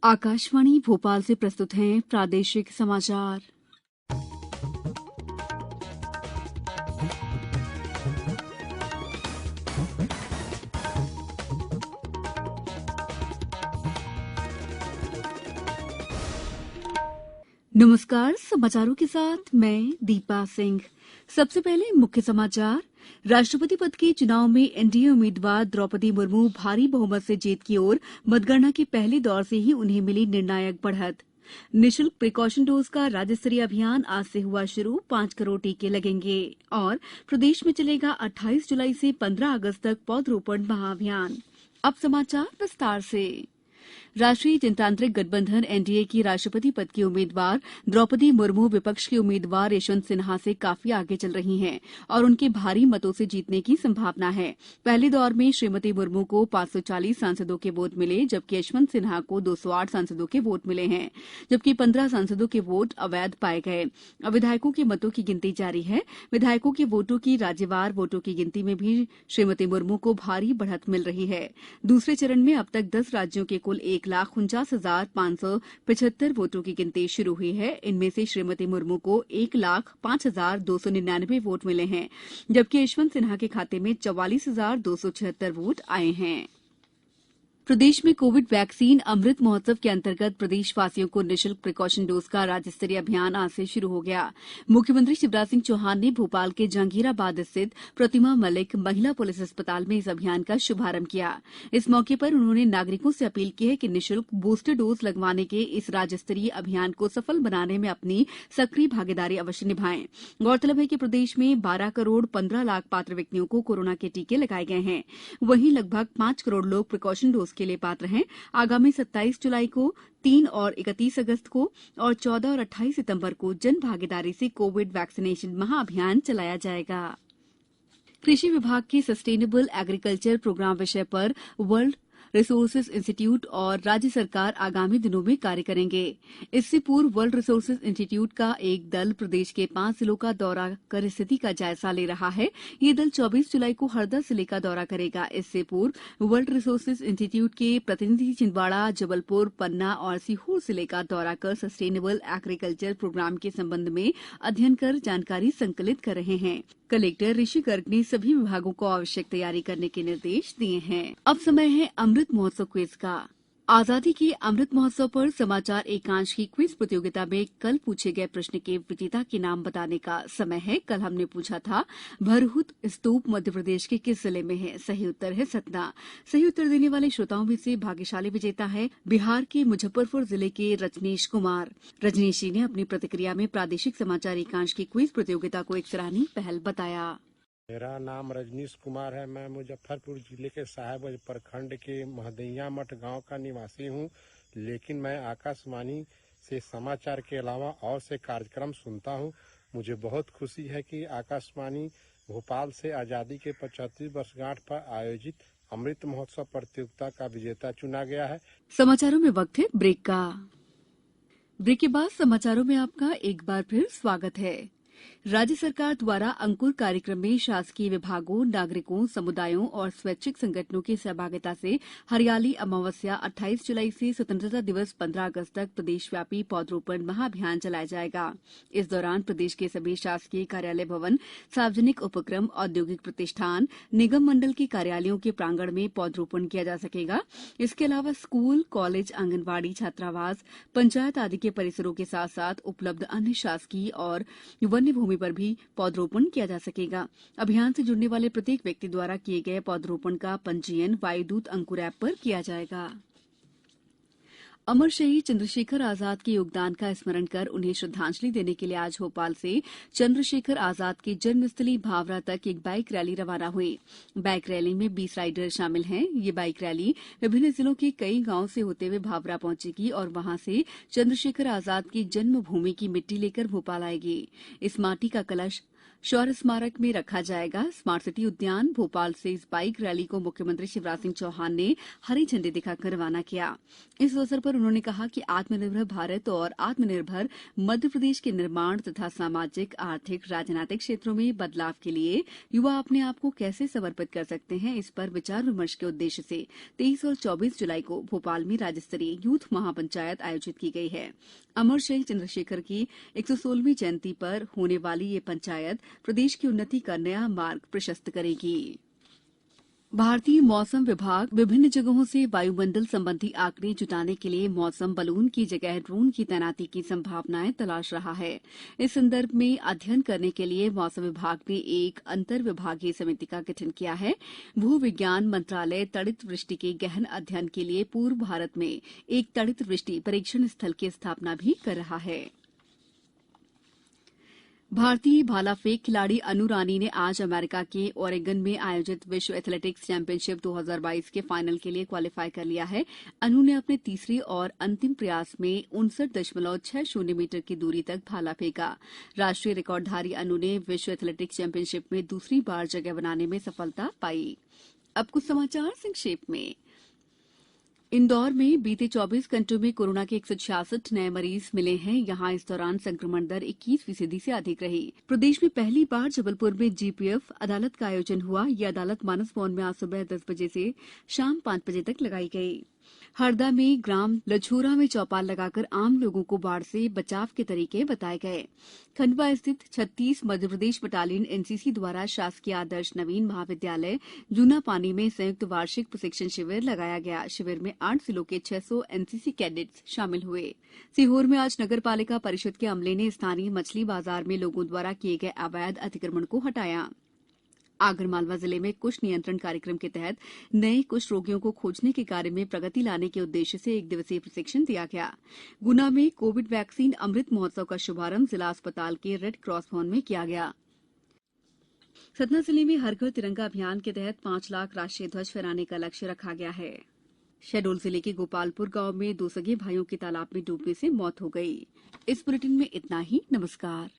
आकाशवाणी भोपाल से प्रस्तुत हैं प्रादेशिक समाचार। नमस्कार, समाचारों के साथ मैं दीपा सिंह। सबसे पहले मुख्य समाचार। राष्ट्रपति पद के चुनाव में एनडीए उम्मीदवार द्रौपदी मुर्मू भारी बहुमत से जीत की ओर। मतगणना के पहले दौर से ही उन्हें मिली निर्णायक बढ़त। निःशुल्क प्रिकॉशन डोज का राज्य स्तरीय अभियान आज से हुआ शुरू। 5 करोड़ टीके लगेंगे। और प्रदेश में चलेगा 28 जुलाई से 15 अगस्त तक पौधरोपण महाअभियान। अब समाचार विस्तार से। राष्ट्रीय जनतांत्रिक गठबंधन एनडीए की राष्ट्रपति पद की उम्मीदवार द्रौपदी मुर्मू विपक्ष के उम्मीदवार यशवंत सिन्हा से काफी आगे चल रही हैं और उनके भारी मतों से जीतने की संभावना है। पहले दौर में श्रीमती मुर्मू को 540 सांसदों के वोट मिले, जबकि यशवंत सिन्हा को 208 सांसदों के वोट मिले हैं, जबकि 15 सांसदों के वोट अवैध पाए गए। अब विधायकों के मतों की गिनती जारी है। विधायकों के वोटों की राज्यवार वोटों की गिनती में भी श्रीमती मुर्मू को भारी बढ़त मिल रही है। दूसरे चरण में अब तक 10 राज्यों के कुल 1,49,575 वोटों की गिनती शुरू हुई है। इनमें से श्रीमती मुर्मू को 1,05,299 वोट मिले हैं, जबकि यशवंत सिन्हा के खाते में 44,276 वोट आए हैं। प्रदेश में कोविड वैक्सीन अमृत महोत्सव के अंतर्गत प्रदेशवासियों को निःशुल्क प्रिकॉशन डोज का राज्य स्तरीय अभियान आज से शुरू हो गया। मुख्यमंत्री शिवराज सिंह चौहान ने भोपाल के जहांगीराबाद स्थित प्रतिमा मलिक महिला पुलिस अस्पताल में इस अभियान का शुभारंभ किया। इस मौके पर उन्होंने नागरिकों से अपील की है कि निःशुल्क बूस्टर डोज लगवाने के इस राज्य स्तरीय अभियान को सफल बनाने में अपनी सक्रिय भागीदारी अवश्य निभाएं। गौरतलब है कि प्रदेश में 12 करोड़ 15 लाख पात्र व्यक्तियों को कोरोना के टीके लगाए गए हैं। वहीं लगभग 5 करोड़ लोग प्रिकॉशन डोज के लिए पात्र हैं। आगामी 27 जुलाई को, 3 और 31 अगस्त को और 14 और 28 सितंबर को जन भागीदारी से कोविड वैक्सीनेशन महाअभियान चलाया जाएगा। कृषि विभाग के सस्टेनेबल एग्रीकल्चर प्रोग्राम विषय पर वर्ल्ड रिसोर्सेज इंस्टीट्यूट और राज्य सरकार आगामी दिनों में कार्य करेंगे। इससे पूर्व वर्ल्ड रिसोर्सेज इंस्टीट्यूट का एक दल प्रदेश के 5 जिलों का दौरा कर स्थिति का जायजा ले रहा है। ये दल 24 जुलाई को हरदा जिले का दौरा करेगा। इससे पूर्व वर्ल्ड रिसोर्सेज इंस्टीट्यूट के प्रतिनिधि छिंदवाड़ा, जबलपुर, पन्ना और सीहोर जिले का दौरा कर सस्टेनेबल एग्रीकल्चर प्रोग्राम के संबंध में अध्ययन कर जानकारी संकलित कर रहे हैं। कलेक्टर ऋषि गर्ग ने सभी विभागों को आवश्यक तैयारी करने के निर्देश दिए हैं। अब समय है अमृत महोत्सव क्विज का। आजादी के अमृत महोत्सव पर समाचार एकांश की क्विज प्रतियोगिता में कल पूछे गए प्रश्न के विजेता के नाम बताने का समय है। कल हमने पूछा था भरहुत स्तूप मध्य प्रदेश के किस जिले में है। सही उत्तर है सतना। सही उत्तर देने वाले श्रोताओं में से भाग्यशाली विजेता है बिहार के मुजफ्फरपुर जिले के रजनीश कुमार। रजनीश जी ने अपनी प्रतिक्रिया में प्रादेशिक समाचार एकांश की क्विज प्रतियोगिता को एक सराहनीय पहल बताया। मेरा नाम रजनीश कुमार है। मैं मुजफ्फरपुर जिले के साहेबगंज प्रखंड के महदैया मठ गांव का निवासी हूं, लेकिन मैं आकाशवाणी से समाचार के अलावा और से कार्यक्रम सुनता हूं। मुझे बहुत खुशी है कि आकाशवाणी भोपाल से आज़ादी के 75वीं वर्षगांठ पर आयोजित अमृत महोत्सव प्रतियोगिता का विजेता चुना गया है। समाचारों में वक्त है ब्रेक का। ब्रेक के बाद समाचारों में आपका एक बार फिर स्वागत है। राज्य सरकार द्वारा अंकुर कार्यक्रम में शासकीय विभागों, नागरिकों, समुदायों और स्वैच्छिक संगठनों की सहभागिता से हरियाली अमावस्या 28 जुलाई से स्वतंत्रता दिवस 15 अगस्त तक प्रदेशव्यापी पौधरोपण महाअभियान चलाया जाएगा। इस दौरान प्रदेश के सभी शासकीय कार्यालय भवन, सार्वजनिक उपक्रम, औद्योगिक प्रतिष्ठान, निगम मंडल के कार्यालयों के प्रांगण में पौधरोपण किया जा सकेगा। इसके अलावा स्कूल, कॉलेज, आंगनबाड़ी, छात्रावास, पंचायत आदि के परिसरों के साथ साथ उपलब्ध अन्य शासकीय और वन्य भूमि पर भी पौधरोपण किया जा सकेगा। अभियान से जुड़ने वाले प्रत्येक व्यक्ति द्वारा किए गए पौधरोपण का पंजीयन वायुदूत अंकुर ऐप पर किया जाएगा। अमर शहीद चंद्रशेखर आजाद के योगदान का स्मरण कर उन्हें श्रद्धांजलि देने के लिए आज भोपाल से चंद्रशेखर आजाद की जन्मस्थली भावरा तक एक बाइक रैली रवाना हुई। बाइक रैली में 20 राइडर शामिल हैं। ये बाइक रैली विभिन्न जिलों के कई गांवों से होते हुए भावरा पहुंचेगी और वहां से चंद्रशेखर आजाद की जन्मभूमि की मिट्टी लेकर भोपाल आएगी। इस माटी का कलश शौर्य स्मारक में रखा जाएगा स्मार्ट सिटी उद्यान। भोपाल से इस बाइक रैली को मुख्यमंत्री शिवराज सिंह चौहान ने हरी झंडी दिखाकर रवाना किया। इस अवसर पर उन्होंने कहा कि आत्मनिर्भर भारत और आत्मनिर्भर मध्य प्रदेश के निर्माण तथा सामाजिक, आर्थिक, राजनीतिक क्षेत्रों में बदलाव के लिए युवा अपने आप को कैसे समर्पित कर सकते हैं, इस पर विचार विमर्श के उद्देश्य से 23 और 24 जुलाई को भोपाल में राज्य स्तरीय यूथ महापंचायत आयोजित की गई है। अमर शहीद चंद्रशेखर की 116वीं जयंती पर होने वाली ये पंचायत प्रदेश की उन्नति का नया मार्ग प्रशस्त करेगी। भारतीय मौसम विभाग विभिन्न जगहों से वायुमंडल संबंधी आंकड़े जुटाने के लिए मौसम बलून की जगह ड्रोन की तैनाती की संभावनाएं तलाश रहा है। इस संदर्भ में अध्ययन करने के लिए मौसम विभाग ने एक अंतर विभागीय समिति का गठन किया है। भू विज्ञान मंत्रालय तड़ित वृष्टि के गहन अध्ययन के लिए पूर्व भारत में एक तड़ित वृष्टि परीक्षण स्थल की स्थापना भी कर रहा है। भारतीय भाला फेंक खिलाड़ी अनु रानी ने आज अमेरिका के ओरेगन में आयोजित विश्व एथलेटिक्स चैंपियनशिप 2022 के फाइनल के लिए क्वालीफाई कर लिया है। अनु ने अपने तीसरे और अंतिम प्रयास में 59.60 मीटर की दूरी तक भाला फेंका। राष्ट्रीय रिकॉर्डधारी अनु ने विश्व एथलेटिक्स चैंपियनशिप में दूसरी बार जगह बनाने में सफलता पाई। अब कुछ समाचार संक्षेप में। इंदौर में बीते 24 घंटों में कोरोना के 166 नए मरीज मिले हैं। यहां इस दौरान संक्रमण दर 21% से अधिक रही। प्रदेश में पहली बार जबलपुर में जीपीएफ अदालत का आयोजन हुआ। यह अदालत मानस भवन में आज सुबह 10 बजे से शाम 5 बजे तक लगाई गई। हरदा में ग्राम लछोरा में चौपाल लगाकर आम लोगों को बाढ़ से बचाव के तरीके बताए गए। खंडवा स्थित 36 मध्यप्रदेश बटालियन एनसीसी द्वारा शासकीय आदर्श नवीन महाविद्यालय जूना पानी में संयुक्त वार्षिक प्रशिक्षण शिविर लगाया गया। शिविर में 8 जिलों के 600 एनसीसी कैडेट्स शामिल हुए। सीहोर में आज नगर पालिका परिषद के अमले ने स्थानीय मछली बाजार में लोगों द्वारा किए गए अवैध अतिक्रमण को हटाया। आगरमालवा जिले में कुष्ठ नियंत्रण कार्यक्रम के तहत नए कुष्ठ रोगियों को खोजने के कार्य में प्रगति लाने के उद्देश्य से 1 दिवसीय प्रशिक्षण दिया गया। गुना में कोविड वैक्सीन अमृत महोत्सव का शुभारंभ जिला अस्पताल के रेड क्रॉस भवन में किया गया। सतना जिले में हर घर तिरंगा अभियान के तहत 5 लाख राष्ट्रीय ध्वज फहराने का लक्ष्य रखा गया है। शहडोल जिले के गोपालपुर गांव में 2 सगे भाइयों की तालाब में डूबने से मौत हो गई। इस बुलेटिन में इतना ही। नमस्कार।